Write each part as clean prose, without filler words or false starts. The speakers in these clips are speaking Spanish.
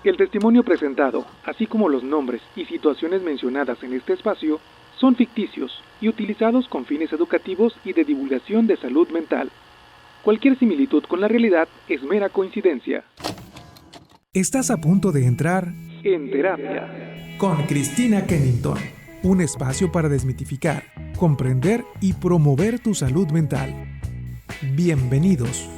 El testimonio presentado, así como los nombres y situaciones mencionadas en este espacio, son ficticios y utilizados con fines educativos y de divulgación de salud mental. Cualquier similitud con la realidad es mera coincidencia. Estás a punto de entrar En terapia. con Cristina Kennington, un espacio para desmitificar, comprender y promover tu salud mental. Bienvenidos.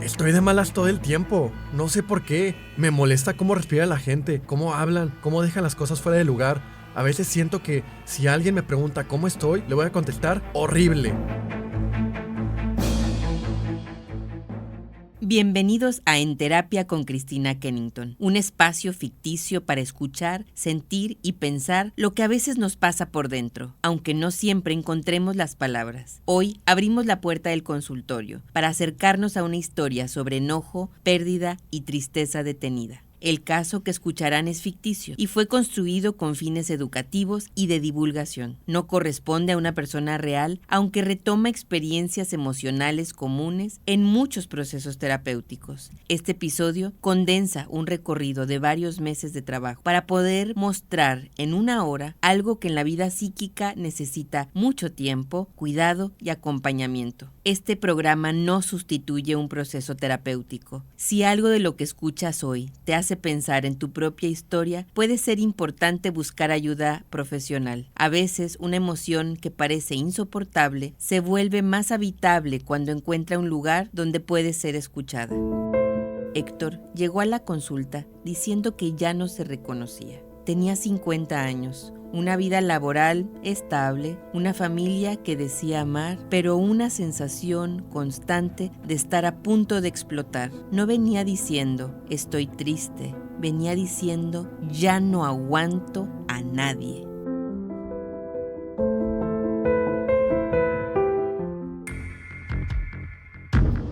Estoy de malas todo el tiempo, no sé por qué. Me molesta cómo respira la gente, cómo hablan, cómo dejan las cosas fuera de lugar. A veces siento que si alguien me pregunta cómo estoy, le voy a contestar horrible. Bienvenidos a En Terapia con Cristina Kennington, un espacio ficticio para escuchar, sentir y pensar lo que a veces nos pasa por dentro, aunque no siempre encontremos las palabras. Hoy abrimos la puerta del consultorio para acercarnos a una historia sobre enojo, pérdida y tristeza detenida. El caso que escucharán es ficticio y fue construido con fines educativos y de divulgación. No corresponde a una persona real, aunque retoma experiencias emocionales comunes en muchos procesos terapéuticos. Este episodio condensa un recorrido de varios meses de trabajo para poder mostrar en una hora algo que en la vida psíquica necesita mucho tiempo, cuidado y acompañamiento. Este programa no sustituye un proceso terapéutico. Si algo de lo que escuchas hoy te hace pensar en tu propia historia, puede ser importante buscar ayuda profesional. A veces, una emoción que parece insoportable se vuelve más habitable cuando encuentra un lugar donde puede ser escuchada. Héctor llegó a la consulta diciendo que ya no se reconocía. Tenía 50 años, una vida laboral estable, una familia que decía amar, pero una sensación constante de estar a punto de explotar. No venía diciendo, estoy triste, venía diciendo, ya no aguanto a nadie.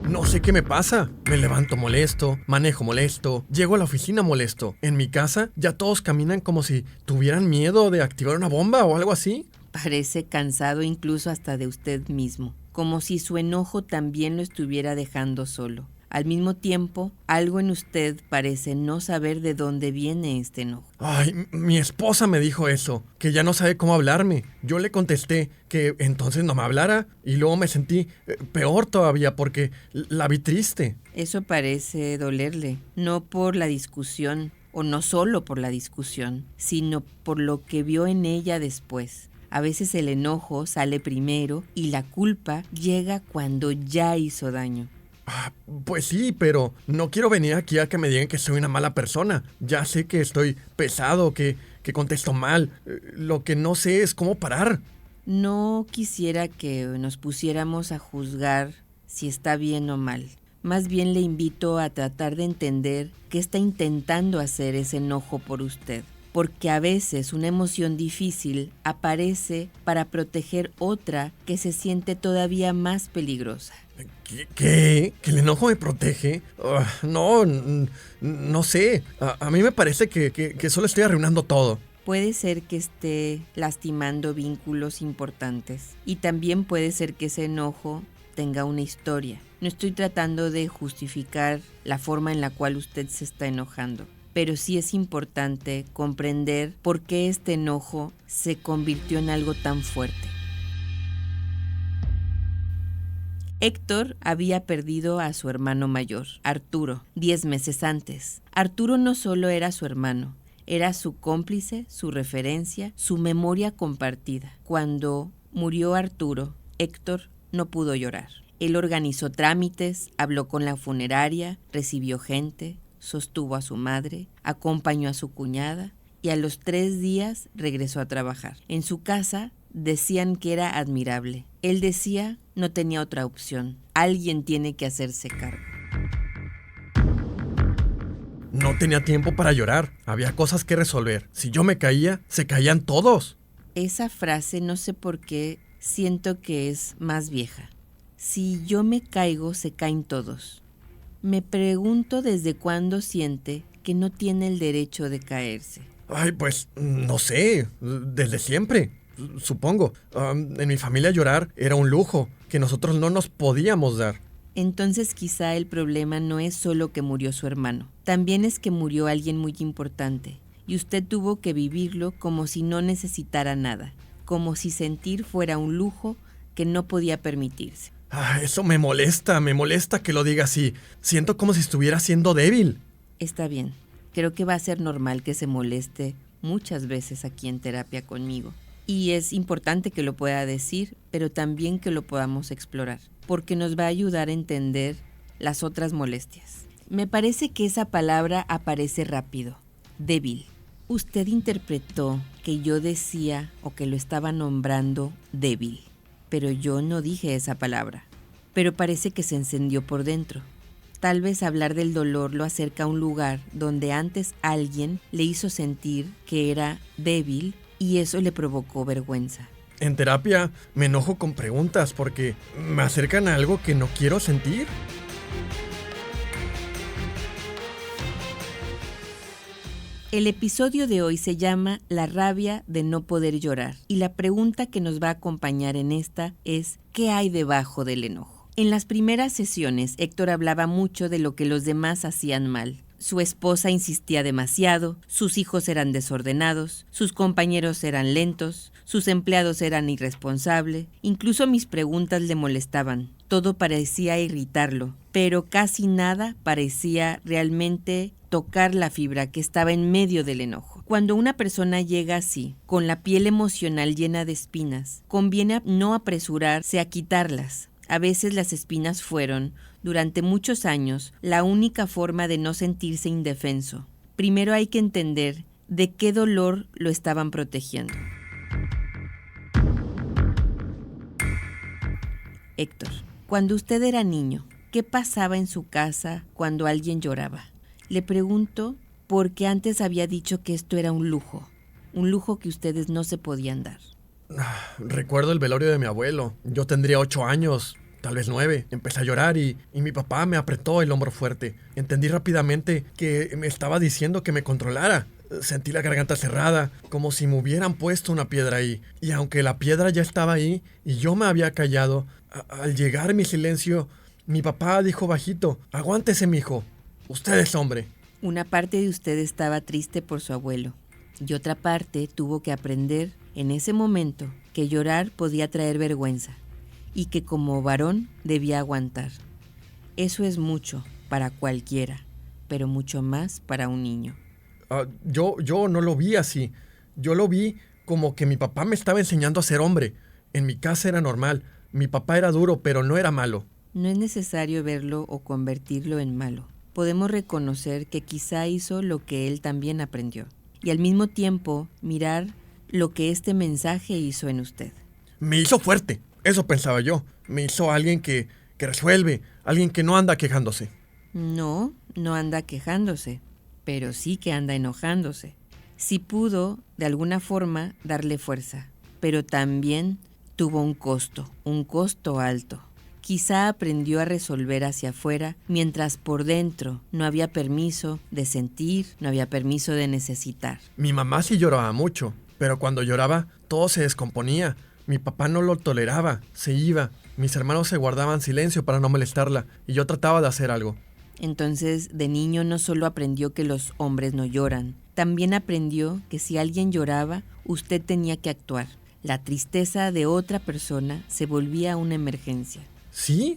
No sé qué me pasa. Me levanto molesto, manejo molesto, llego a la oficina molesto. En mi casa ya todos caminan como si tuvieran miedo de activar una bomba o algo así. Parece cansado incluso hasta de usted mismo, como si su enojo también lo estuviera dejando solo. Al mismo tiempo, algo en usted parece no saber de dónde viene este enojo. Ay, mi esposa me dijo eso, que ya no sabe cómo hablarme. Yo le contesté que entonces no me hablara y luego me sentí peor todavía porque la vi triste. Eso parece dolerle, no por la discusión, o no solo por la discusión, sino por lo que vio en ella después. A veces el enojo sale primero y la culpa llega cuando ya hizo daño. Pues sí, pero no quiero venir aquí a que me digan que soy una mala persona. Ya sé que estoy pesado, que contesto mal. Lo que no sé es cómo parar. No quisiera que nos pusiéramos a juzgar si está bien o mal. Más bien le invito a tratar de entender qué está intentando hacer ese enojo por usted. Porque a veces una emoción difícil aparece para proteger otra que se siente todavía más peligrosa. ¿Qué? ¿Que el enojo me protege? No sé. A mí me parece que solo estoy arruinando todo. Puede ser que esté lastimando vínculos importantes y también puede ser que ese enojo tenga una historia. No estoy tratando de justificar la forma en la cual usted se está enojando, pero sí es importante comprender por qué este enojo se convirtió en algo tan fuerte. Héctor había perdido a su hermano mayor, Arturo, 10 meses antes. Arturo no solo era su hermano, era su cómplice, su referencia, su memoria compartida. Cuando murió Arturo, Héctor no pudo llorar. Él organizó trámites, habló con la funeraria, recibió gente, sostuvo a su madre, acompañó a su cuñada y a los 3 días regresó a trabajar. En su casa decían que era admirable. Él decía, no tenía otra opción. Alguien tiene que hacerse cargo. No tenía tiempo para llorar. Había cosas que resolver. Si yo me caía, se caían todos. Esa frase no sé por qué siento que es más vieja. Si yo me caigo, se caen todos. Me pregunto desde cuándo siente que no tiene el derecho de caerse. Ay, pues, no sé. Desde siempre. supongo. En mi familia llorar era un lujo que nosotros no nos podíamos dar. Entonces quizá el problema no es solo que murió su hermano, también es que murió alguien muy importante y usted tuvo que vivirlo como si no necesitara nada, como si sentir fuera un lujo que no podía permitirse. Eso me molesta que lo diga así. Siento como si estuviera siendo débil. Está bien, creo que va a ser normal que se moleste muchas veces aquí en terapia conmigo. Y es importante que lo pueda decir, pero también que lo podamos explorar, porque nos va a ayudar a entender las otras molestias. Me parece que esa palabra aparece rápido, débil. Usted interpretó que yo decía o que lo estaba nombrando débil, pero yo no dije esa palabra. Pero parece que se encendió por dentro. Tal vez hablar del dolor lo acerca a un lugar donde antes alguien le hizo sentir que era débil y eso le provocó vergüenza. En terapia me enojo con preguntas porque me acercan a algo que no quiero sentir. El episodio de hoy se llama La rabia de no poder llorar y la pregunta que nos va a acompañar en esta es ¿qué hay debajo del enojo? En las primeras sesiones, Héctor hablaba mucho de lo que los demás hacían mal. Su esposa insistía demasiado, sus hijos eran desordenados, sus compañeros eran lentos, sus empleados eran irresponsables, incluso mis preguntas le molestaban. Todo parecía irritarlo, pero casi nada parecía realmente tocar la fibra que estaba en medio del enojo. Cuando una persona llega así, con la piel emocional llena de espinas, conviene no apresurarse a quitarlas. A veces las espinas fueron, durante muchos años, la única forma de no sentirse indefenso. Primero hay que entender de qué dolor lo estaban protegiendo. Héctor, cuando usted era niño, ¿qué pasaba en su casa cuando alguien lloraba? Le pregunto porque antes había dicho que esto era un lujo que ustedes no se podían dar. Recuerdo el velorio de mi abuelo. Yo tendría 8 años, tal vez 9. Empecé a llorar y mi papá me apretó el hombro fuerte. Entendí rápidamente que me estaba diciendo que me controlara. Sentí la garganta cerrada, como si me hubieran puesto una piedra ahí. Y aunque la piedra ya estaba ahí y yo me había callado, al llegar mi silencio, mi papá dijo bajito: «Aguántese, mijo. Usted es hombre». Una parte de usted estaba triste por su abuelo y otra parte tuvo que aprender en ese momento que llorar podía traer vergüenza y que como varón debía aguantar. Eso es mucho para cualquiera, pero mucho más para un niño. Yo no lo vi así. Yo lo vi como que mi papá me estaba enseñando a ser hombre. En mi casa era normal. Mi papá era duro, pero no era malo. No es necesario verlo o convertirlo en malo. Podemos reconocer que quizá hizo lo que él también aprendió. Y al mismo tiempo mirar lo que este mensaje hizo en usted. Me hizo fuerte. Eso pensaba yo. Me hizo alguien que resuelve. Alguien que no anda quejándose. No anda quejándose, pero sí que anda enojándose. Sí pudo, de alguna forma, darle fuerza, pero también tuvo un costo alto. Quizá aprendió a resolver hacia afuera, mientras por dentro no había permiso de sentir, no había permiso de necesitar. Mi mamá sí lloraba mucho, pero cuando lloraba, todo se descomponía. Mi papá no lo toleraba, se iba. Mis hermanos se guardaban silencio para no molestarla, y yo trataba de hacer algo. Entonces, de niño no solo aprendió que los hombres no lloran, también aprendió que si alguien lloraba, usted tenía que actuar. La tristeza de otra persona se volvía una emergencia. Sí,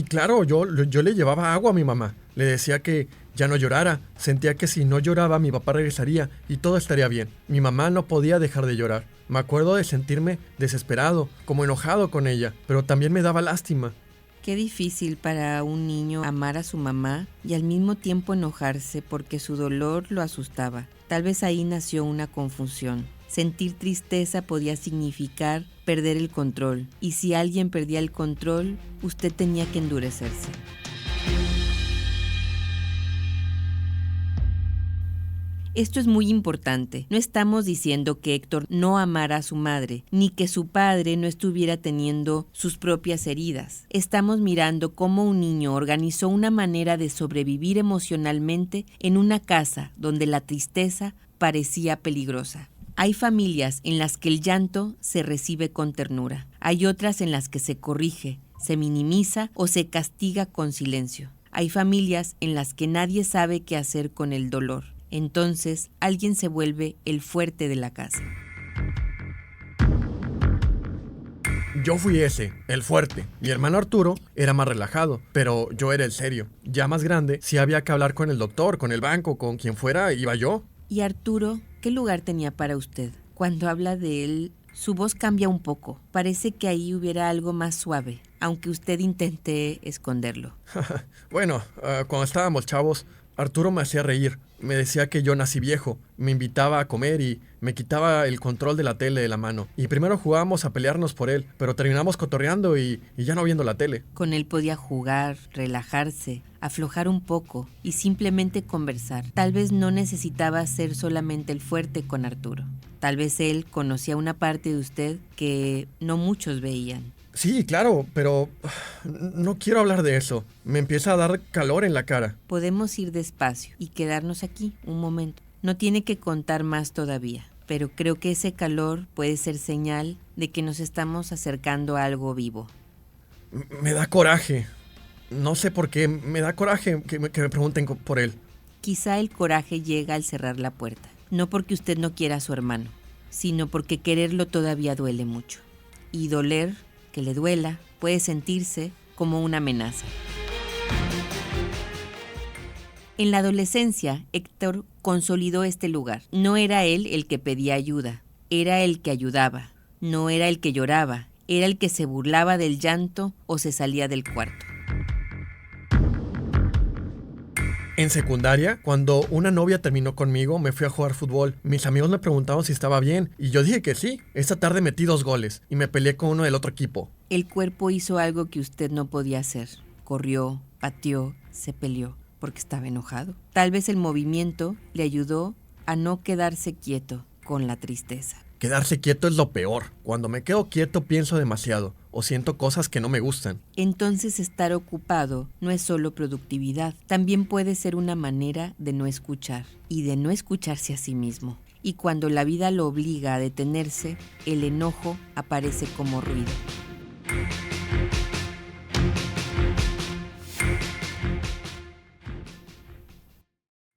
claro, yo le llevaba agua a mi mamá. Le decía que ya no llorara. Sentía que si no lloraba, mi papá regresaría y todo estaría bien. Mi mamá no podía dejar de llorar. Me acuerdo de sentirme desesperado, como enojado con ella, pero también me daba lástima. Qué difícil para un niño amar a su mamá y al mismo tiempo enojarse porque su dolor lo asustaba. Tal vez ahí nació una confusión. Sentir tristeza podía significar perder el control, y si alguien perdía el control, usted tenía que endurecerse. Esto es muy importante. No estamos diciendo que Héctor no amara a su madre, ni que su padre no estuviera teniendo sus propias heridas. Estamos mirando cómo un niño organizó una manera de sobrevivir emocionalmente en una casa donde la tristeza parecía peligrosa. Hay familias en las que el llanto se recibe con ternura. Hay otras en las que se corrige, se minimiza o se castiga con silencio. Hay familias en las que nadie sabe qué hacer con el dolor. Entonces, alguien se vuelve el fuerte de la casa. Yo fui ese, el fuerte. Mi hermano Arturo era más relajado, pero yo era el serio. Ya más grande, si había que hablar con el doctor, con el banco, con quien fuera, iba yo. ¿Y Arturo, qué lugar tenía para usted? Cuando habla de él, su voz cambia un poco. Parece que ahí hubiera algo más suave, aunque usted intente esconderlo. Bueno, cuando estábamos chavos, Arturo me hacía reír. Me decía que yo nací viejo, me invitaba a comer y me quitaba el control de la tele de la mano. Y primero jugábamos a pelearnos por él, pero terminamos cotorreando y ya no viendo la tele. Con él podía jugar, relajarse, aflojar un poco y simplemente conversar. Tal vez no necesitaba ser solamente el fuerte con Arturo. Tal vez él conocía una parte de usted que no muchos veían. Sí, claro, pero no quiero hablar de eso. Me empieza a dar calor en la cara. Podemos ir despacio y quedarnos aquí un momento. No tiene que contar más todavía, pero creo que ese calor puede ser señal de que nos estamos acercando a algo vivo. Me da coraje. No sé por qué, me da coraje que me pregunten por él. Quizá el coraje llega al cerrar la puerta. No porque usted no quiera a su hermano, sino porque quererlo todavía duele mucho. Y doler, que le duela, puede sentirse como una amenaza. En la adolescencia, Héctor consolidó este lugar. No era él el que pedía ayuda, era el que ayudaba. No era el que lloraba, era el que se burlaba del llanto o se salía del cuarto. En secundaria, cuando una novia terminó conmigo, me fui a jugar fútbol. Mis amigos me preguntaban si estaba bien, y yo dije que sí. Esa tarde metí 2 goles, y me peleé con uno del otro equipo. El cuerpo hizo algo que usted no podía hacer. Corrió, pateó, se peleó, porque estaba enojado. Tal vez el movimiento le ayudó a no quedarse quieto con la tristeza. Quedarse quieto es lo peor. Cuando me quedo quieto pienso demasiado, o siento cosas que no me gustan. Entonces estar ocupado no es solo productividad, también puede ser una manera de no escuchar y de no escucharse a sí mismo. Y cuando la vida lo obliga a detenerse, el enojo aparece como ruido.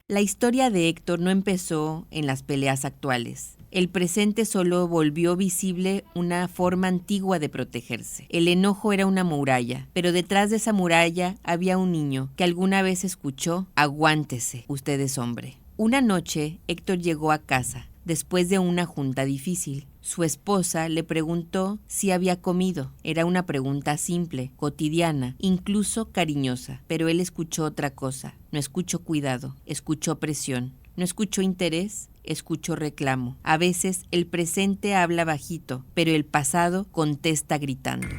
La historia de Héctor no empezó en las peleas actuales. El presente solo volvió visible una forma antigua de protegerse. El enojo era una muralla, pero detrás de esa muralla había un niño que alguna vez escuchó: aguántese, usted es hombre. Una noche, Héctor llegó a casa, después de una junta difícil. Su esposa le preguntó si había comido. Era una pregunta simple, cotidiana, incluso cariñosa, pero él escuchó otra cosa. No escuchó cuidado, escuchó presión. No escuchó interés, escuchó reclamo. A veces el presente habla bajito, pero el pasado contesta gritando.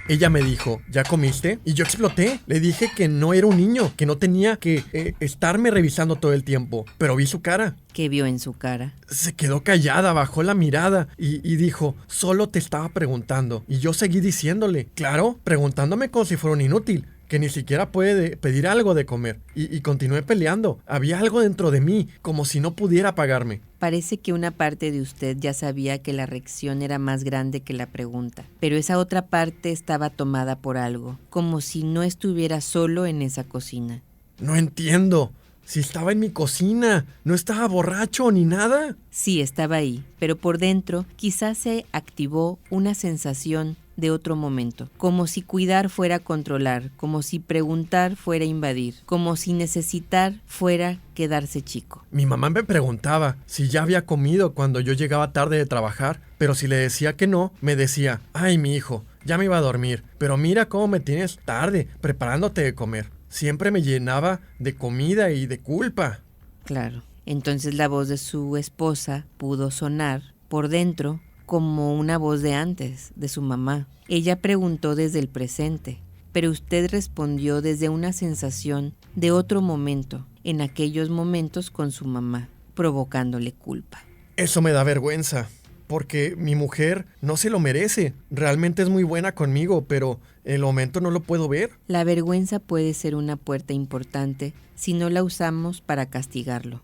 Ella me dijo, ¿ya comiste? Y yo exploté. Le dije que no era un niño, que no tenía que estarme revisando todo el tiempo. Pero vi su cara. ¿Qué vio en su cara? Se quedó callada, bajó la mirada y dijo, solo te estaba preguntando. Y yo seguí diciéndole, claro, preguntándome como si fuera un inútil, que ni siquiera puede pedir algo de comer. Y continué peleando. Había algo dentro de mí, como si no pudiera pagarme. Parece que una parte de usted ya sabía que la reacción era más grande que la pregunta, pero esa otra parte estaba tomada por algo, como si no estuviera solo en esa cocina. No entiendo. Si estaba en mi cocina, no estaba borracho ni nada. Sí, estaba ahí, pero por dentro quizás se activó una sensación de otro momento, como si cuidar fuera controlar, como si preguntar fuera invadir, como si necesitar fuera quedarse chico. Mi mamá me preguntaba si ya había comido cuando yo llegaba tarde de trabajar, pero si le decía que no, me decía, ay, mi hijo, ya me iba a dormir, pero mira cómo me tienes tarde preparándote de comer. Siempre me llenaba de comida y de culpa. Claro, entonces la voz de su esposa pudo sonar por dentro como una voz de antes, de su mamá. Ella preguntó desde el presente, pero usted respondió desde una sensación de otro momento, en aquellos momentos con su mamá, provocándole culpa. Eso me da vergüenza, porque mi mujer no se lo merece. Realmente es muy buena conmigo, pero en el momento no lo puedo ver. La vergüenza puede ser una puerta importante si no la usamos para castigarlo.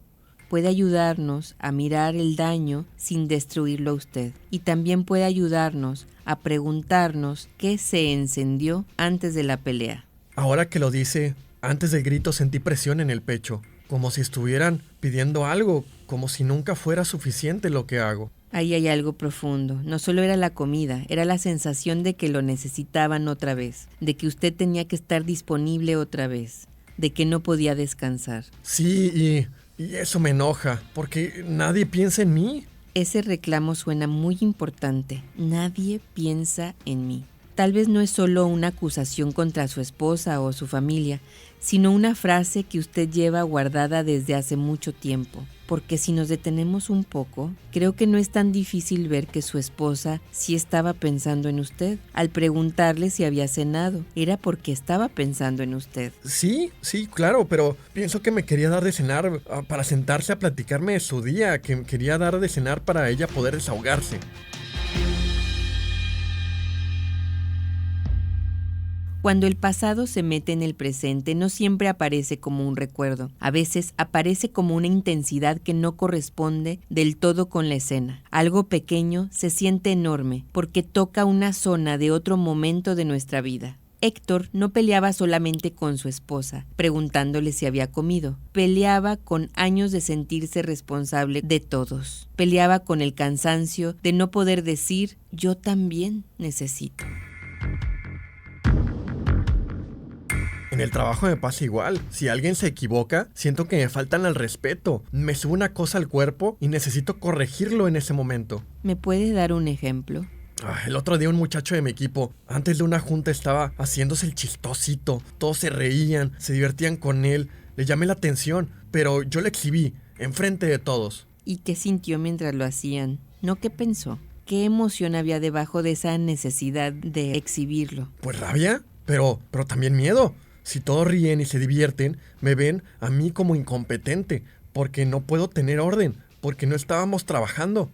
puede ayudarnos a mirar el daño sin destruirlo a usted. Y también puede ayudarnos a preguntarnos qué se encendió antes de la pelea. Ahora que lo dice, antes del grito sentí presión en el pecho, como si estuvieran pidiendo algo, como si nunca fuera suficiente lo que hago. Ahí hay algo profundo. No solo era la comida, era la sensación de que lo necesitaban otra vez, de que usted tenía que estar disponible otra vez, de que no podía descansar. Sí, y eso me enoja, porque nadie piensa en mí. Ese reclamo suena muy importante. Nadie piensa en mí. Tal vez no es solo una acusación contra su esposa o su familia, sino una frase que usted lleva guardada desde hace mucho tiempo. Porque si nos detenemos un poco, creo que no es tan difícil ver que su esposa sí estaba pensando en usted. Al preguntarle si había cenado, era porque estaba pensando en usted. Sí, claro, pero pienso que me quería dar de cenar para sentarse a platicarme de su día, que quería dar de cenar para ella poder desahogarse. Cuando el pasado se mete en el presente, no siempre aparece como un recuerdo. A veces aparece como una intensidad que no corresponde del todo con la escena. Algo pequeño se siente enorme porque toca una zona de otro momento de nuestra vida. Héctor no peleaba solamente con su esposa, preguntándole si había comido. Peleaba con años de sentirse responsable de todos. Peleaba con el cansancio de no poder decir, yo también necesito. En el trabajo me pasa igual. Si alguien se equivoca, siento que me faltan al respeto. Me sube una cosa al cuerpo y necesito corregirlo en ese momento. ¿Me puede dar un ejemplo? El otro día un muchacho de mi equipo, antes de una junta estaba haciéndose el chistosito. Todos se reían, se divertían con él. Le llamé la atención, pero yo lo exhibí, enfrente de todos. ¿Y qué sintió mientras lo hacían? ¿No qué pensó? ¿Qué emoción había debajo de esa necesidad de exhibirlo? Pues rabia, pero también miedo. Si todos ríen y se divierten, me ven a mí como incompetente, porque no puedo tener orden, porque no estábamos trabajando.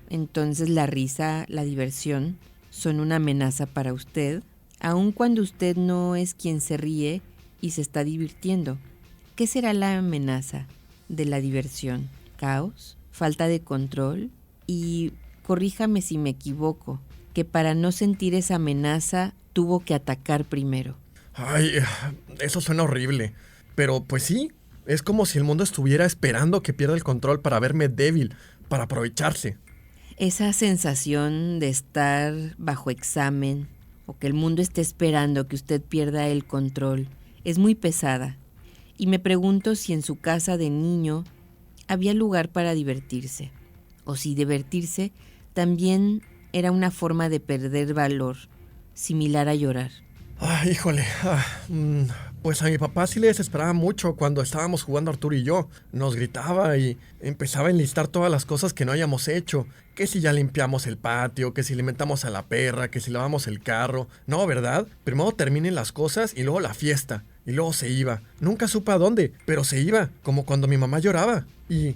Entonces la risa, la diversión, son una amenaza para usted, aun cuando usted no es quien se ríe y se está divirtiendo. ¿Qué será la amenaza de la diversión? ¿Caos? ¿Falta de control? Y corríjame si me equivoco, que para no sentir esa amenaza tuvo que atacar primero. Ay, eso suena horrible. Pero pues sí, es como si el mundo estuviera esperando que pierda el control para verme débil, para aprovecharse. Esa sensación de estar bajo examen o que el mundo esté esperando que usted pierda el control es muy pesada. Y me pregunto si en su casa de niño había lugar para divertirse. O si divertirse también era una forma de perder valor, similar a llorar. Ay, híjole. Pues a mi papá sí le desesperaba mucho cuando estábamos jugando Arturo y yo. Nos gritaba y empezaba a enlistar todas las cosas que no hayamos hecho. Que si ya limpiamos el patio, que si alimentamos a la perra, que si lavamos el carro. No, ¿verdad? Primero terminen las cosas y luego la fiesta. Y luego se iba. Nunca supe a dónde, pero se iba, como cuando mi mamá lloraba. Y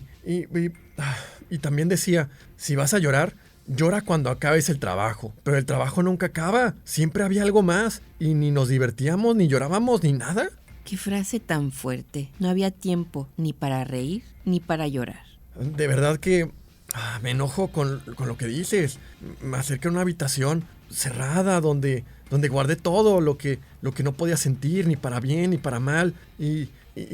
también decía, si vas a llorar, llora cuando acabes el trabajo. Pero el trabajo nunca acaba. Siempre había algo más. Y ni nos divertíamos, ni llorábamos, ni nada. Qué frase tan fuerte. No había tiempo ni para reír, ni para llorar. De verdad que me enojo con lo que dices. Me acerqué a una habitación cerrada donde guardé todo lo que no podía sentir, ni para bien, ni para mal. Y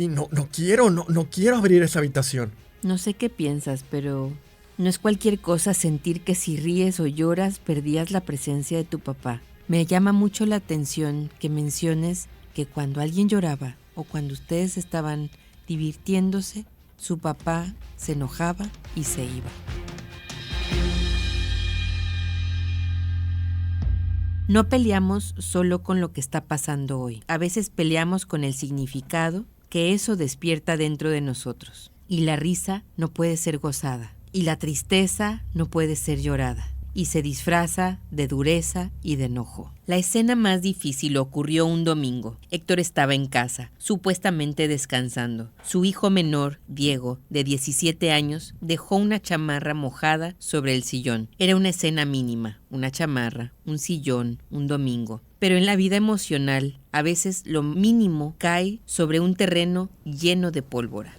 no quiero abrir esa habitación. No sé qué piensas, pero no es cualquier cosa sentir que si ríes o lloras perdías la presencia de tu papá. Me llama mucho la atención que menciones que cuando alguien lloraba o cuando ustedes estaban divirtiéndose, su papá se enojaba y se iba. No peleamos solo con lo que está pasando hoy. A veces peleamos con el significado que eso despierta dentro de nosotros. Y la risa no puede ser gozada. Y la tristeza no puede ser llorada. Y se disfraza de dureza y de enojo. La escena más difícil ocurrió un domingo. Héctor estaba en casa, supuestamente descansando. Su hijo menor, Diego, de 17 años, dejó una chamarra mojada sobre el sillón. Era una escena mínima, una chamarra, un sillón, un domingo. Pero en la vida emocional, a veces lo mínimo cae sobre un terreno lleno de pólvora.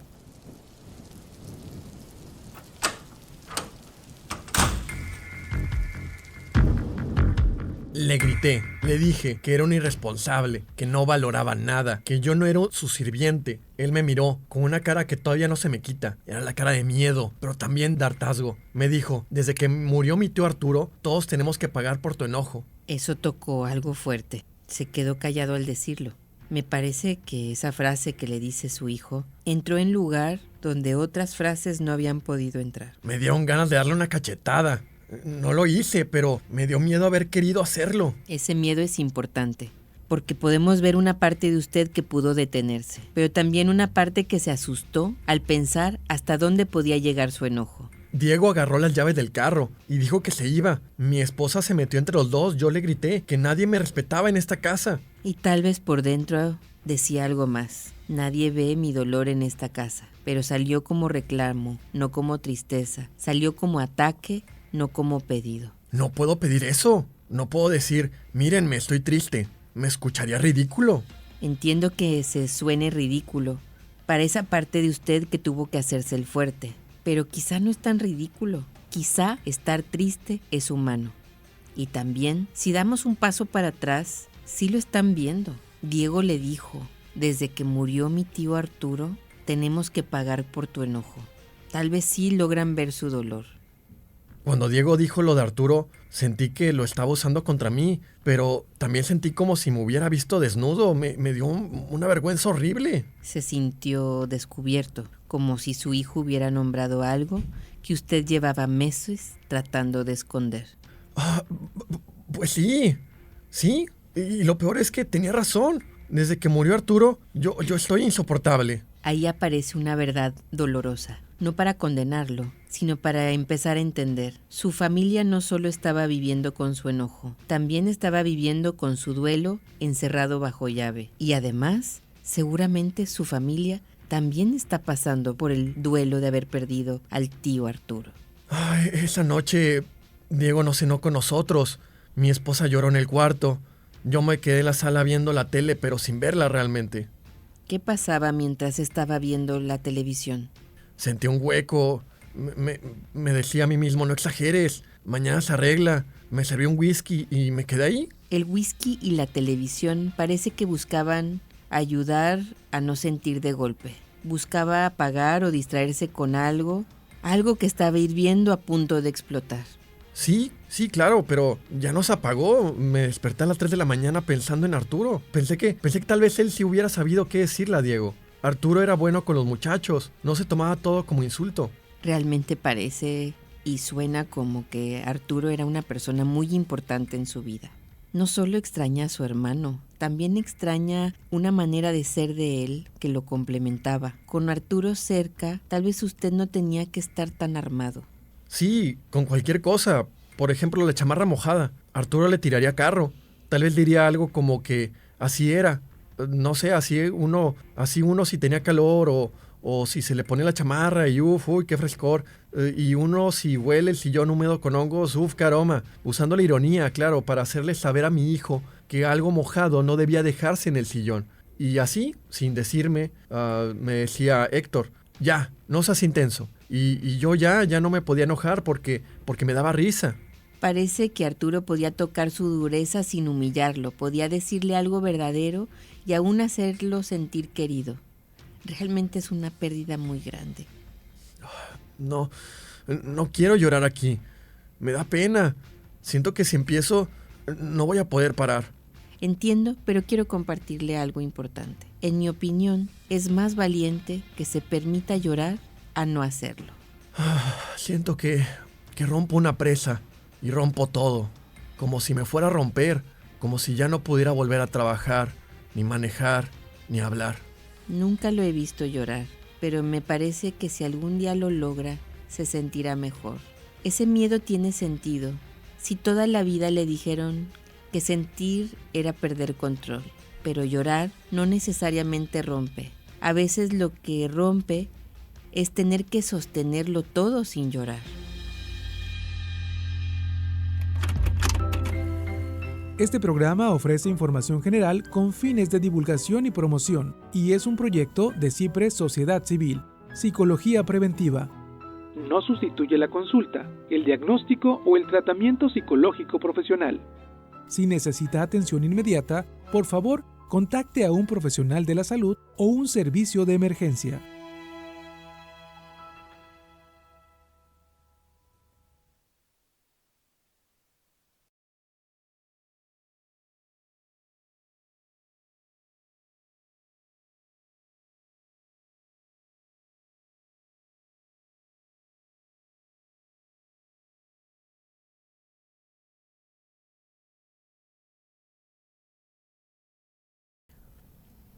Le grité, le dije que era un irresponsable, que no valoraba nada, que yo no era su sirviente. Él me miró con una cara que todavía no se me quita. Era la cara de miedo, pero también de hartazgo. Me dijo, desde que murió mi tío Arturo, todos tenemos que pagar por tu enojo. Eso tocó algo fuerte. Se quedó callado al decirlo. Me parece que esa frase que le dice su hijo entró en lugar donde otras frases no habían podido entrar. Me dieron ganas de darle una cachetada. No lo hice, pero me dio miedo haber querido hacerlo. Ese miedo es importante, porque podemos ver una parte de usted que pudo detenerse, pero también una parte que se asustó al pensar hasta dónde podía llegar su enojo. Diego agarró las llaves del carro y dijo que se iba. Mi esposa se metió entre los dos. Yo le grité que nadie me respetaba en esta casa. Y tal vez por dentro decía algo más. Nadie ve mi dolor en esta casa, pero salió como reclamo, no como tristeza. Salió como ataque, no como pedido. No puedo pedir eso. No puedo decir, mírenme, estoy triste. Me escucharía ridículo. Entiendo que se suene ridículo para esa parte de usted que tuvo que hacerse el fuerte, pero quizá no es tan ridículo. Quizá estar triste es humano. Y también, si damos un paso para atrás, sí lo están viendo. Diego le dijo, desde que murió mi tío Arturo, tenemos que pagar por tu enojo. Tal vez sí logran ver su dolor. Cuando Diego dijo lo de Arturo, sentí que lo estaba usando contra mí, pero también sentí como si me hubiera visto desnudo. Me dio una vergüenza horrible. Se sintió descubierto, como si su hijo hubiera nombrado algo que usted llevaba meses tratando de esconder. Pues sí. Y lo peor es que tenía razón. Desde que murió Arturo, yo estoy insoportable. Ahí aparece una verdad dolorosa, no para condenarlo, sino para empezar a entender. Su familia no solo estaba viviendo con su enojo, también estaba viviendo con su duelo encerrado bajo llave. Y además, seguramente su familia también está pasando por el duelo de haber perdido al tío Arturo. Ay, esa noche Diego no cenó con nosotros. Mi esposa lloró en el cuarto. Yo me quedé en la sala viendo la tele, pero sin verla realmente. ¿Qué pasaba mientras estaba viendo la televisión? Sentí un hueco. Me decía a mí mismo, no exageres, mañana se arregla. Me serví un whisky y me quedé ahí. El whisky y la televisión parece que buscaban ayudar a no sentir de golpe. Buscaba apagar o distraerse con algo que estaba hirviendo a punto de explotar. Sí, claro, pero ya no se apagó. Me desperté a las 3 de la mañana pensando en Arturo. Pensé que tal vez él sí hubiera sabido qué decirle a Diego. Arturo era bueno con los muchachos, no se tomaba todo como insulto. Realmente parece y suena como que Arturo era una persona muy importante en su vida. No solo extraña a su hermano, también extraña una manera de ser de él que lo complementaba. Con Arturo cerca, tal vez usted no tenía que estar tan armado. Sí, con cualquier cosa. Por ejemplo, la chamarra mojada. Arturo le tiraría carro. Tal vez diría algo como que así era. No sé, así uno si tenía calor o si se le pone la chamarra y uy, qué frescor. Y uno si huele el sillón húmedo con hongos, qué aroma. Usando la ironía, claro, para hacerle saber a mi hijo que algo mojado no debía dejarse en el sillón. Y así, sin decirme, me decía, Héctor, ya, no seas intenso. Y yo ya no me podía enojar porque me daba risa. Parece que Arturo podía tocar su dureza sin humillarlo, podía decirle algo verdadero y aún hacerlo sentir querido. Realmente es una pérdida muy grande. No quiero llorar aquí. Me da pena. Siento que si empiezo, no voy a poder parar. Entiendo, pero quiero compartirle algo importante. En mi opinión, es más valiente que se permita llorar a no hacerlo. Siento que rompo una presa y rompo todo. Como si me fuera a romper. Como si ya no pudiera volver a trabajar, ni manejar, ni hablar. Nunca lo he visto llorar, pero me parece que si algún día lo logra, se sentirá mejor. Ese miedo tiene sentido. Si toda la vida le dijeron que sentir era perder control, pero llorar no necesariamente rompe. A veces lo que rompe es tener que sostenerlo todo sin llorar. Este programa ofrece información general con fines de divulgación y promoción y es un proyecto de CIPRES Sociedad Civil, Psicología Preventiva. No sustituye la consulta, el diagnóstico o el tratamiento psicológico profesional. Si necesita atención inmediata, por favor, contacte a un profesional de la salud o un servicio de emergencia.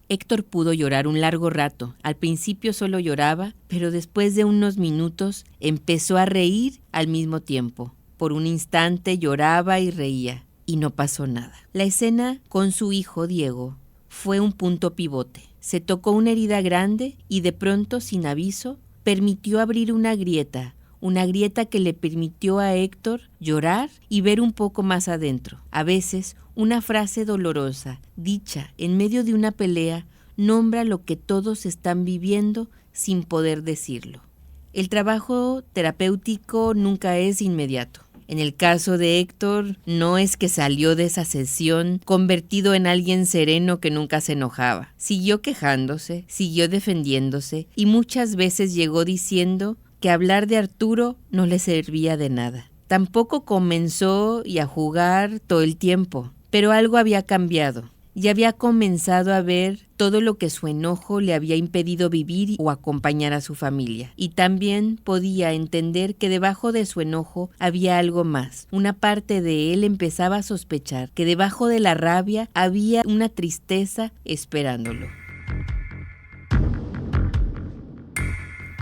Héctor pudo llorar un largo rato. Al principio solo lloraba, pero después de unos minutos empezó a reír al mismo tiempo. Por un instante lloraba y reía, y no pasó nada. La escena con su hijo Diego fue un punto pivote. Se tocó una herida grande y de pronto, sin aviso, permitió abrir una grieta que le permitió a Héctor llorar y ver un poco más adentro. A veces, una frase dolorosa, dicha en medio de una pelea, nombra lo que todos están viviendo sin poder decirlo. El trabajo terapéutico nunca es inmediato. En el caso de Héctor, no es que salió de esa sesión convertido en alguien sereno que nunca se enojaba. Siguió quejándose, siguió defendiéndose y muchas veces llegó diciendo que hablar de Arturo no le servía de nada. Tampoco comenzó a jugar todo el tiempo, pero algo había cambiado. Ya había comenzado a ver todo lo que su enojo le había impedido vivir o acompañar a su familia. Y también podía entender que debajo de su enojo había algo más. Una parte de él empezaba a sospechar que debajo de la rabia había una tristeza esperándolo.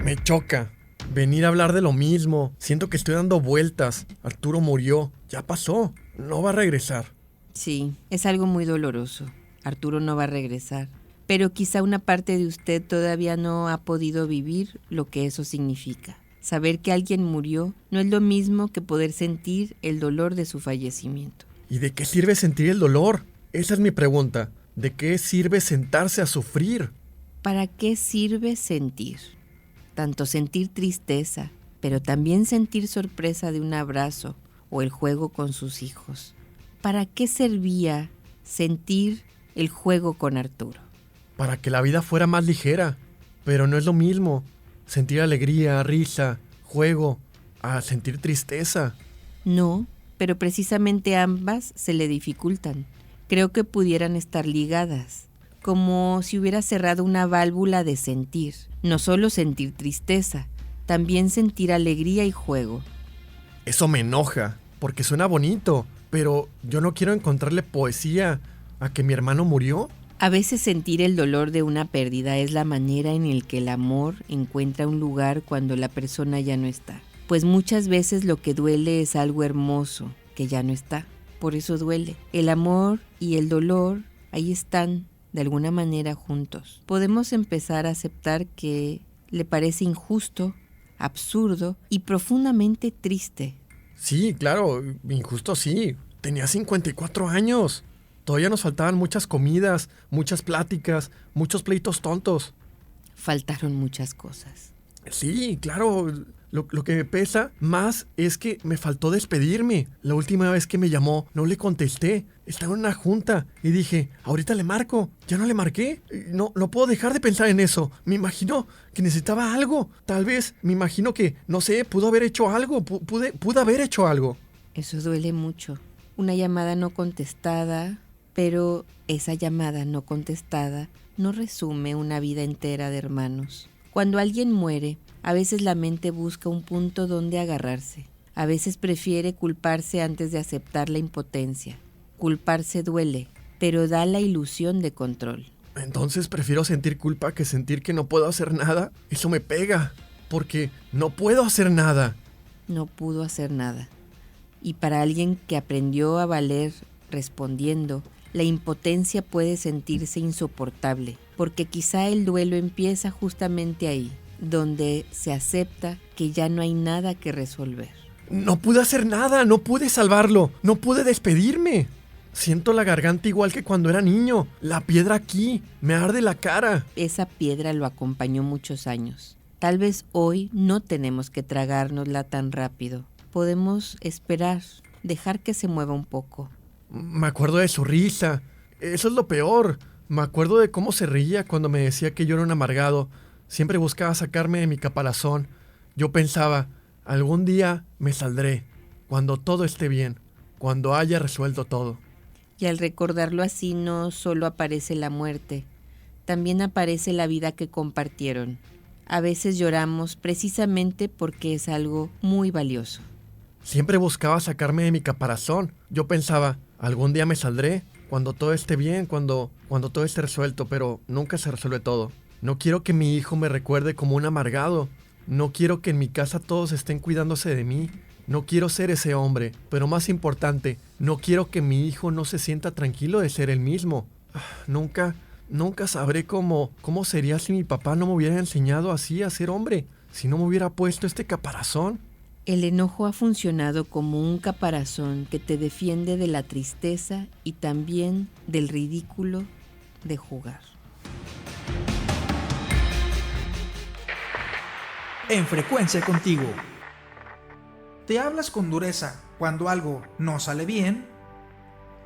Me choca venir a hablar de lo mismo. Siento que estoy dando vueltas. Arturo murió. Ya pasó. No va a regresar. Sí, es algo muy doloroso. Arturo no va a regresar. Pero quizá una parte de usted todavía no ha podido vivir lo que eso significa. Saber que alguien murió no es lo mismo que poder sentir el dolor de su fallecimiento. ¿Y de qué sirve sentir el dolor? Esa es mi pregunta. ¿De qué sirve sentarse a sufrir? ¿Para qué sirve sentir? Tanto sentir tristeza, pero también sentir sorpresa de un abrazo o el juego con sus hijos. ¿Para qué servía sentir el juego con Arturo? Para que la vida fuera más ligera. Pero no es lo mismo sentir alegría, risa, juego, a sentir tristeza. No, pero precisamente ambas se le dificultan. Creo que pudieran estar ligadas, como si hubiera cerrado una válvula de sentir. No solo sentir tristeza, también sentir alegría y juego. Eso me enoja, porque suena bonito, pero yo no quiero encontrarle poesía a que mi hermano murió. A veces sentir el dolor de una pérdida es la manera en la que el amor encuentra un lugar cuando la persona ya no está. Pues muchas veces lo que duele es algo hermoso que ya no está. Por eso duele. El amor y el dolor ahí están, de alguna manera, juntos. Podemos empezar a aceptar que le parece injusto, absurdo y profundamente triste. Sí, claro, injusto sí. Tenía 54 años. Todavía nos faltaban muchas comidas, muchas pláticas, muchos pleitos tontos. Faltaron muchas cosas. Sí, claro. Lo que me pesa más es que me faltó despedirme. La última vez que me llamó, no le contesté. Estaba en una junta y dije, ahorita le marco. Ya no le marqué. No puedo dejar de pensar en eso. Me imagino que necesitaba algo. Tal vez, me imagino que, no sé, pudo haber hecho algo. Pude haber hecho algo. Eso duele mucho. Una llamada no contestada, pero esa llamada no contestada no resume una vida entera de hermanos. Cuando alguien muere, a veces la mente busca un punto donde agarrarse. A veces prefiere culparse antes de aceptar la impotencia. Culparse duele, pero da la ilusión de control. Entonces prefiero sentir culpa que sentir que no puedo hacer nada. Eso me pega, porque no puedo hacer nada. No pudo hacer nada. Y para alguien que aprendió a valer respondiendo, la impotencia puede sentirse insoportable, porque quizá el duelo empieza justamente ahí, donde se acepta que ya no hay nada que resolver. No pude hacer nada, no pude salvarlo, no pude despedirme. Siento la garganta igual que cuando era niño, la piedra aquí, me arde la cara. Esa piedra lo acompañó muchos años. Tal vez hoy no tenemos que tragárnosla tan rápido. Podemos esperar, dejar que se mueva un poco. Me acuerdo de su risa. Eso es lo peor. Me acuerdo de cómo se reía cuando me decía que yo era un amargado. Siempre buscaba sacarme de mi caparazón. Yo pensaba, algún día me saldré, cuando todo esté bien, cuando haya resuelto todo. Y al recordarlo así no solo aparece la muerte, también aparece la vida que compartieron. A veces lloramos precisamente porque es algo muy valioso. Siempre buscaba sacarme de mi caparazón. Yo pensaba, algún día me saldré, cuando todo esté bien, cuando todo esté resuelto, pero nunca se resuelve todo. No quiero que mi hijo me recuerde como un amargado. No quiero que en mi casa todos estén cuidándose de mí. No quiero ser ese hombre, pero más importante, no quiero que mi hijo no se sienta tranquilo de ser él mismo. Nunca sabré cómo sería si mi papá no me hubiera enseñado así a ser hombre, si no me hubiera puesto este caparazón. El enojo ha funcionado como un caparazón que te defiende de la tristeza y también del ridículo de jugar. En frecuencia contigo. ¿Te hablas con dureza cuando algo no sale bien?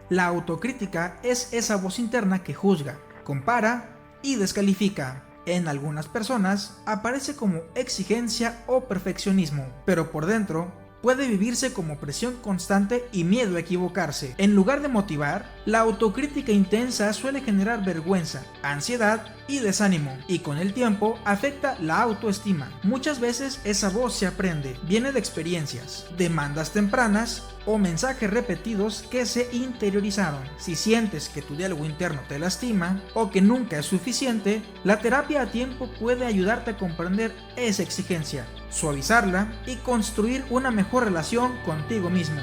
La autocrítica es esa voz interna que juzga, compara y descalifica. En algunas personas aparece como exigencia o perfeccionismo, pero por dentro puede vivirse como presión constante y miedo a equivocarse. En lugar de motivar, la autocrítica intensa suele generar vergüenza, ansiedad y desánimo, y con el tiempo afecta la autoestima. Muchas veces esa voz se aprende, viene de experiencias, demandas tempranas o mensajes repetidos que se interiorizaron. Si sientes que tu diálogo interno te lastima o que nunca es suficiente, la terapia a tiempo puede ayudarte a comprender esa exigencia, suavizarla y construir una mejor relación contigo mismo.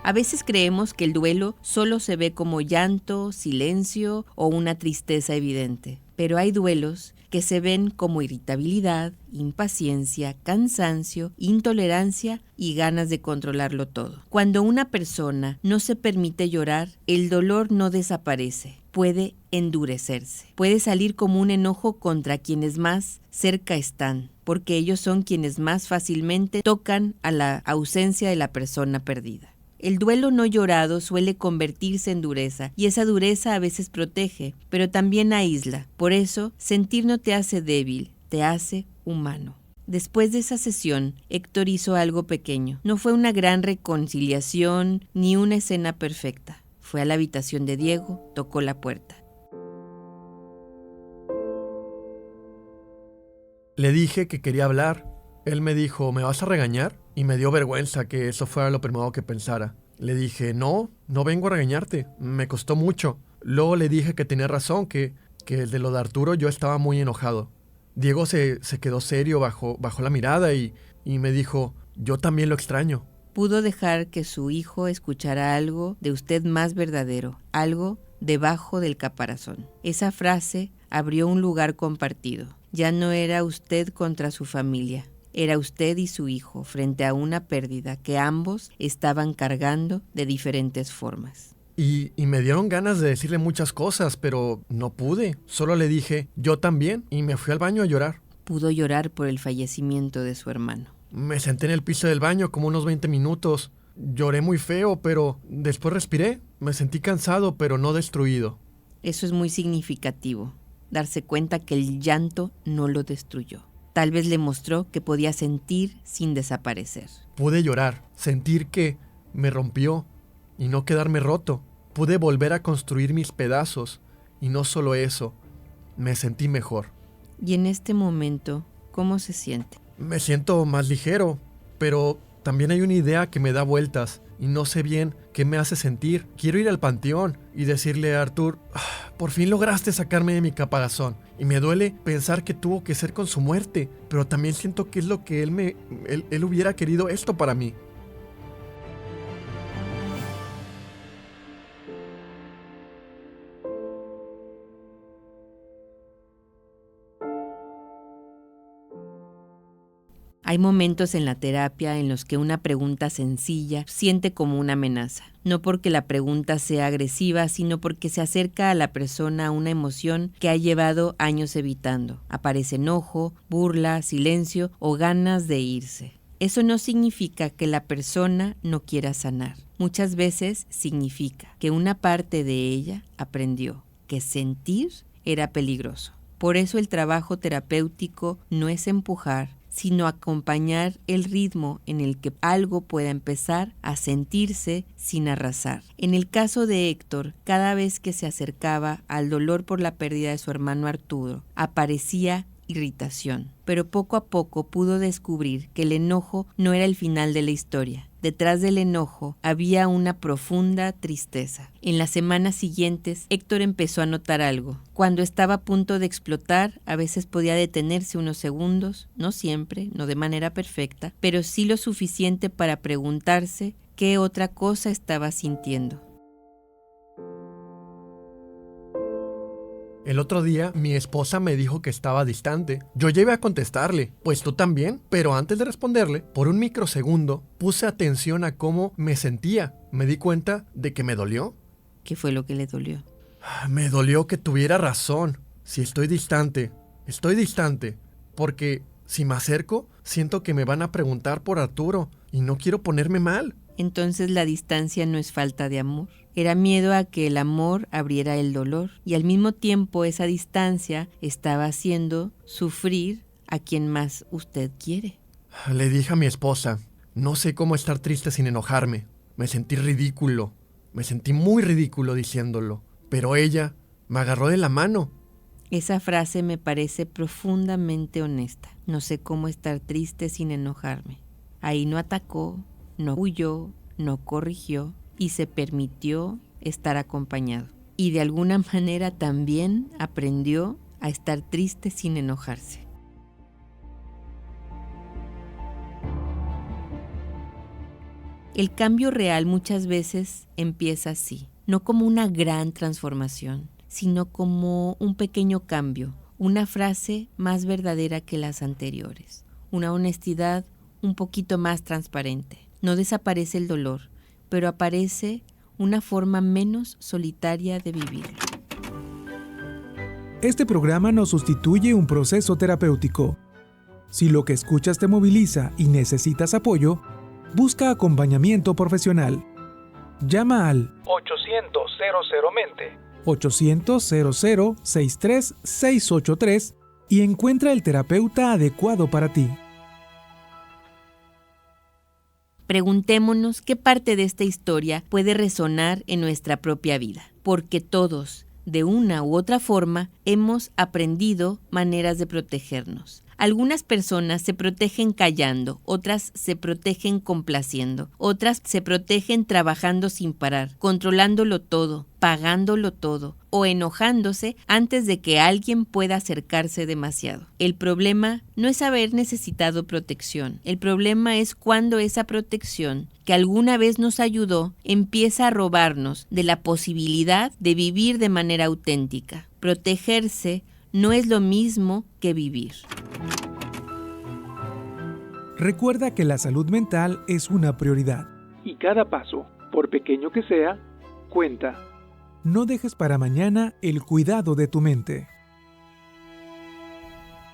A veces creemos que el duelo solo se ve como llanto, silencio o una tristeza evidente, pero hay duelos que se ven como irritabilidad, impaciencia, cansancio, intolerancia y ganas de controlarlo todo. Cuando una persona no se permite llorar, el dolor no desaparece, puede endurecerse. Puede salir como un enojo contra quienes más cerca están, porque ellos son quienes más fácilmente tocan a la ausencia de la persona perdida. El duelo no llorado suele convertirse en dureza, y esa dureza a veces protege, pero también aísla. Por eso, sentir no te hace débil, te hace humano. Después de esa sesión, Héctor hizo algo pequeño. No fue una gran reconciliación ni una escena perfecta. Fue a la habitación de Diego, tocó la puerta. Le dije que quería hablar. Él me dijo, ¿me vas a regañar? Y me dio vergüenza que eso fuera lo primero que pensara. Le dije, no vengo a regañarte. Me costó mucho. Luego le dije que tenía razón, que de lo de Arturo yo estaba muy enojado. Diego se quedó serio, bajó la mirada y me dijo, yo también lo extraño. Pudo dejar que su hijo escuchara algo de usted más verdadero, algo debajo del caparazón. Esa frase abrió un lugar compartido. Ya no era usted contra su familia. Era usted y su hijo frente a una pérdida que ambos estaban cargando de diferentes formas. Y me dieron ganas de decirle muchas cosas, pero no pude. Solo le dije, yo también, y me fui al baño a llorar. Pudo llorar por el fallecimiento de su hermano. Me senté en el piso del baño como unos 20 minutos. Lloré muy feo, pero después respiré. Me sentí cansado, pero no destruido. Eso es muy significativo, darse cuenta que el llanto no lo destruyó. Tal vez le mostró que podía sentir sin desaparecer. Pude llorar, sentir que me rompió y no quedarme roto. Pude volver a construir mis pedazos y no solo eso, me sentí mejor. Y en este momento, ¿cómo se siente? Me siento más ligero, pero también hay una idea que me da vueltas y no sé bien qué me hace sentir. Quiero ir al panteón y decirle a Artur, por fin lograste sacarme de mi caparazón. Y me duele pensar que tuvo que ser con su muerte, pero también siento que es lo que él hubiera querido esto para mí. Hay momentos en la terapia en los que una pregunta sencilla siente como una amenaza. No porque la pregunta sea agresiva, sino porque se acerca a la persona a una emoción que ha llevado años evitando. Aparece enojo, burla, silencio o ganas de irse. Eso no significa que la persona no quiera sanar. Muchas veces significa que una parte de ella aprendió que sentir era peligroso. Por eso el trabajo terapéutico no es empujar, sino acompañar el ritmo en el que algo pueda empezar a sentirse sin arrasar. En el caso de Héctor, cada vez que se acercaba al dolor por la pérdida de su hermano Arturo, aparecía irritación, pero poco a poco pudo descubrir que el enojo no era el final de la historia. Detrás del enojo había una profunda tristeza. En las semanas siguientes, Héctor empezó a notar algo. Cuando estaba a punto de explotar, a veces podía detenerse unos segundos, no siempre, no de manera perfecta, pero sí lo suficiente para preguntarse qué otra cosa estaba sintiendo. El otro día mi esposa me dijo que estaba distante. Yo ya iba a contestarle, pues tú también, pero antes de responderle, por un microsegundo, puse atención a cómo me sentía. Me di cuenta de que me dolió. ¿Qué fue lo que le dolió? Me dolió que tuviera razón. Si estoy distante, porque si me acerco, siento que me van a preguntar por Arturo y no quiero ponerme mal. Entonces la distancia no es falta de amor. Era miedo a que el amor abriera el dolor y al mismo tiempo esa distancia estaba haciendo sufrir a quien más usted quiere. Le dije a mi esposa, no sé cómo estar triste sin enojarme. Me sentí ridículo, me sentí muy ridículo diciéndolo, pero ella me agarró de la mano. Esa frase me parece profundamente honesta. No sé cómo estar triste sin enojarme. Ahí no atacó, no huyó, no corrigió y se permitió estar acompañado. Y de alguna manera también aprendió a estar triste sin enojarse. El cambio real muchas veces empieza así, no como una gran transformación, sino como un pequeño cambio, una frase más verdadera que las anteriores, una honestidad un poquito más transparente. No desaparece el dolor, pero aparece una forma menos solitaria de vivir. Este programa no sustituye un proceso terapéutico. Si lo que escuchas te moviliza y necesitas apoyo, busca acompañamiento profesional. Llama al 800-00-mente. 800-00-63683 y encuentra el terapeuta adecuado para ti. Preguntémonos qué parte de esta historia puede resonar en nuestra propia vida, porque todos, de una u otra forma, hemos aprendido maneras de protegernos. Algunas personas se protegen callando, otras se protegen complaciendo, otras se protegen trabajando sin parar, controlándolo todo, pagándolo todo o enojándose antes de que alguien pueda acercarse demasiado. El problema no es haber necesitado protección, el problema es cuando esa protección que alguna vez nos ayudó empieza a robarnos de la posibilidad de vivir de manera auténtica. Protegerse no es lo mismo que vivir. Recuerda que la salud mental es una prioridad. Y cada paso, por pequeño que sea, cuenta. No dejes para mañana el cuidado de tu mente.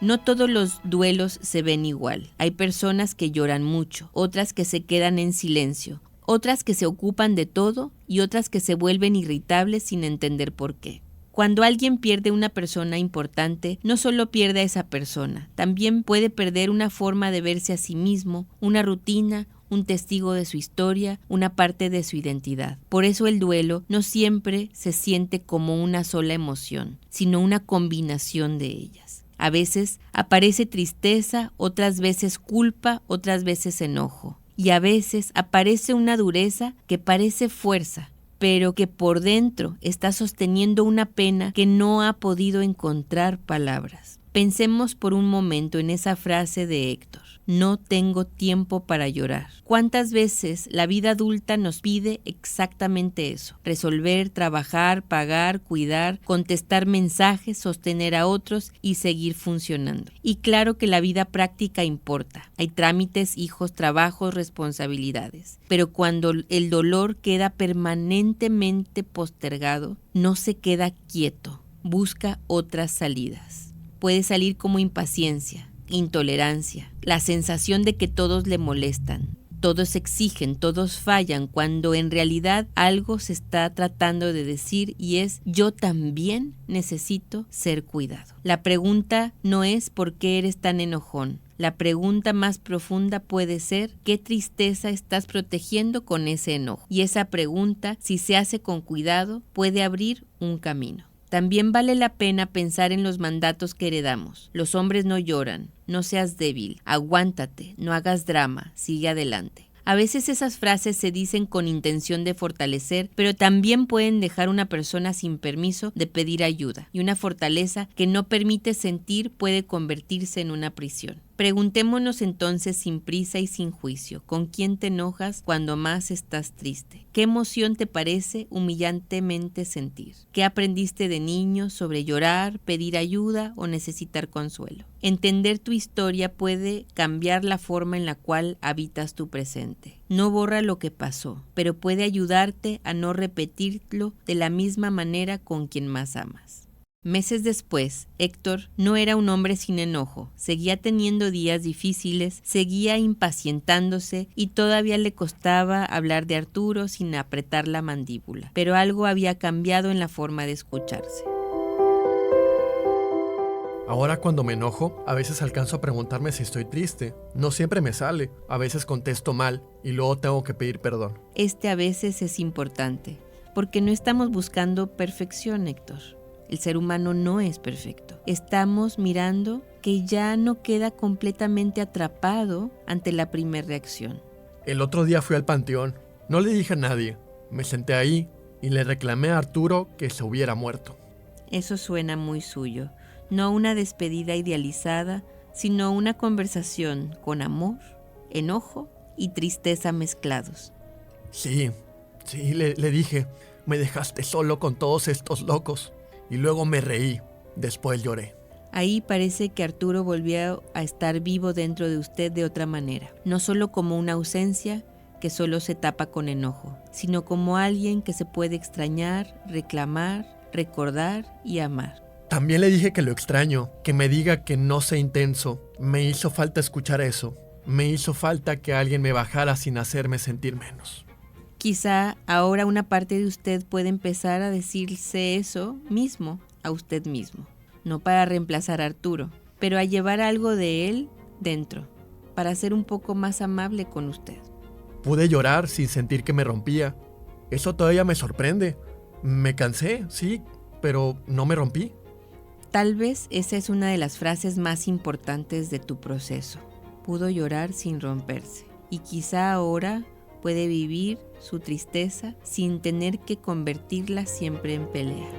No todos los duelos se ven igual. Hay personas que lloran mucho, otras que se quedan en silencio, otras que se ocupan de todo y otras que se vuelven irritables sin entender por qué. Cuando alguien pierde una persona importante, no solo pierde a esa persona, también puede perder una forma de verse a sí mismo, una rutina, un testigo de su historia, una parte de su identidad. Por eso el duelo no siempre se siente como una sola emoción, sino una combinación de ellas. A veces aparece tristeza, otras veces culpa, otras veces enojo. Y a veces aparece una dureza que parece fuerza, pero que por dentro está sosteniendo una pena que no ha podido encontrar palabras. Pensemos por un momento en esa frase de Héctor: no tengo tiempo para llorar. ¿Cuántas veces la vida adulta nos pide exactamente eso? Resolver, trabajar, pagar, cuidar, contestar mensajes, sostener a otros y seguir funcionando. Y claro que la vida práctica importa. Hay trámites, hijos, trabajos, responsabilidades. Pero cuando el dolor queda permanentemente postergado, no se queda quieto, busca otras salidas. Puede salir como impaciencia, intolerancia, la sensación de que todos le molestan. Todos exigen, todos fallan, cuando en realidad algo se está tratando de decir y es: yo también necesito ser cuidado. La pregunta no es ¿por qué eres tan enojón? La pregunta más profunda puede ser: ¿qué tristeza estás protegiendo con ese enojo? Y esa pregunta, si se hace con cuidado, puede abrir un camino. También vale la pena pensar en los mandatos que heredamos. Los hombres no lloran, no seas débil, aguántate, no hagas drama, sigue adelante. A veces esas frases se dicen con intención de fortalecer, pero también pueden dejar a una persona sin permiso de pedir ayuda, y una fortaleza que no permite sentir puede convertirse en una prisión. Preguntémonos entonces sin prisa y sin juicio, ¿con quién te enojas cuando más estás triste? ¿Qué emoción te parece humillantemente sentir? ¿Qué aprendiste de niño sobre llorar, pedir ayuda o necesitar consuelo? Entender tu historia puede cambiar la forma en la cual habitas tu presente. No borra lo que pasó, pero puede ayudarte a no repetirlo de la misma manera con quien más amas. Meses después, Héctor no era un hombre sin enojo, seguía teniendo días difíciles, seguía impacientándose y todavía le costaba hablar de Arturo sin apretar la mandíbula, pero algo había cambiado en la forma de escucharse. Ahora cuando me enojo, a veces alcanzo a preguntarme si estoy triste. No siempre me sale, a veces contesto mal y luego tengo que pedir perdón. A veces es importante, porque no estamos buscando perfección, Héctor. El ser humano no es perfecto. Estamos mirando que ya no queda completamente atrapado ante la primera reacción. El otro día fui al panteón. No le dije a nadie. Me senté ahí y le reclamé a Arturo que se hubiera muerto. Eso suena muy suyo. No una despedida idealizada, sino una conversación con amor, enojo y tristeza mezclados. Sí, le dije. Me dejaste solo con todos estos locos. Y luego me reí, después lloré. Ahí parece que Arturo volvió a estar vivo dentro de usted de otra manera, no solo como una ausencia que solo se tapa con enojo, sino como alguien que se puede extrañar, reclamar, recordar y amar. También le dije que lo extraño, que me diga que no sea intenso. Me hizo falta escuchar eso. Me hizo falta que alguien me bajara sin hacerme sentir menos. Quizá ahora una parte de usted puede empezar a decirse eso mismo a usted mismo, no para reemplazar a Arturo, pero a llevar algo de él dentro, para ser un poco más amable con usted. Pude llorar sin sentir que me rompía. Eso todavía me sorprende. Me cansé, sí, pero no me rompí. Tal vez esa es una de las frases más importantes de tu proceso. Pudo llorar sin romperse, y quizá ahora puede vivir su tristeza sin tener que convertirla siempre en pelea.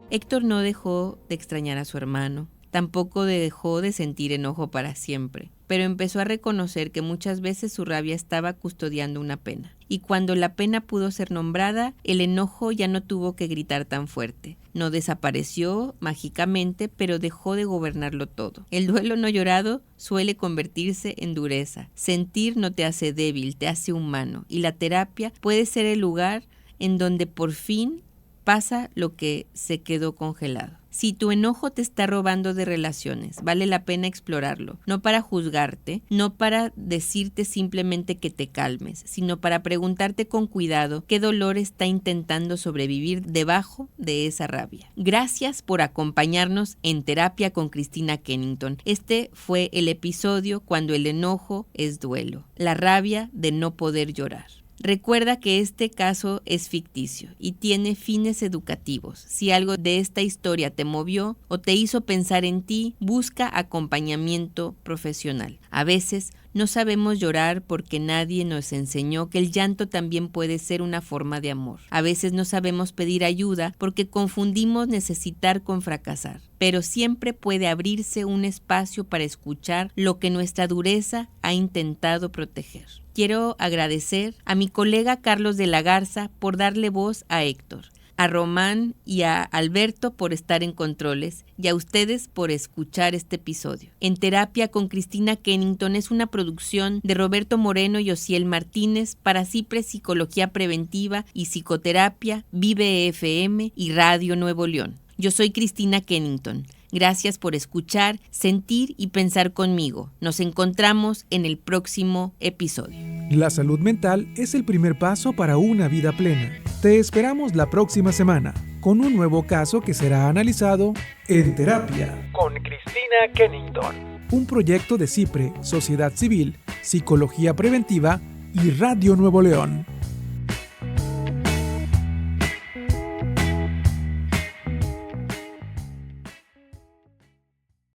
Héctor no dejó de extrañar a su hermano, tampoco dejó de sentir enojo para siempre, pero empezó a reconocer que muchas veces su rabia estaba custodiando una pena. Y cuando la pena pudo ser nombrada, el enojo ya no tuvo que gritar tan fuerte. No desapareció mágicamente, pero dejó de gobernarlo todo. El duelo no llorado suele convertirse en dureza. Sentir no te hace débil, te hace humano. Y la terapia puede ser el lugar en donde por fin pasa lo que se quedó congelado. Si tu enojo te está robando de relaciones, vale la pena explorarlo, no para juzgarte, no para decirte simplemente que te calmes, sino para preguntarte con cuidado qué dolor está intentando sobrevivir debajo de esa rabia. Gracias por acompañarnos en Terapia con Cristina Kennington. Este fue el episodio cuando el enojo es duelo, la rabia de no poder llorar. Recuerda que este caso es ficticio y tiene fines educativos. Si algo de esta historia te movió o te hizo pensar en ti, busca acompañamiento profesional. A veces no sabemos llorar porque nadie nos enseñó que el llanto también puede ser una forma de amor. A veces no sabemos pedir ayuda porque confundimos necesitar con fracasar. Pero siempre puede abrirse un espacio para escuchar lo que nuestra dureza ha intentado proteger. Quiero agradecer a mi colega Carlos de la Garza por darle voz a Héctor. a Román y a Alberto por estar en controles y a ustedes por escuchar este episodio. En Terapia con Cristina Kennington es una producción de Roberto Moreno y Osiel Martínez para CIPRES Psicología Preventiva y Psicoterapia, Vive FM y Radio Nuevo León. Yo soy Cristina Kennington. Gracias por escuchar, sentir y pensar conmigo. Nos encontramos en el próximo episodio. La salud mental es el primer paso para una vida plena. Te esperamos la próxima semana con un nuevo caso que será analizado en Terapia Con Cristina Kennington. un proyecto de CIPRE, Sociedad Civil, Psicología Preventiva y Radio Nuevo León.